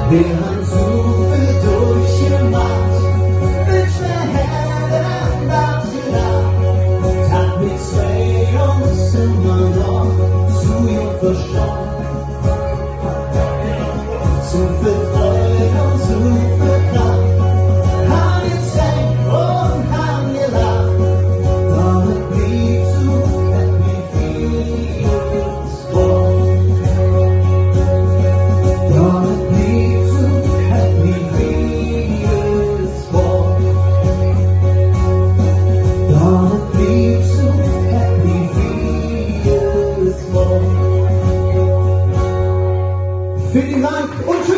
Wir haben zoveel durchgemacht, mit schwer Händen nachgedacht. Tag mit zwei uns immer noch zu jung verstanden. Zu viel Freude und zu viel Kraft. Haben gezählt und haben gelacht. Doch es blieb so, dass mir vieles vor. Doch es blieb so, dass mir vieles vor. Doch es blieb so, dass mir vieles vor. Vielen Dank und tschüss.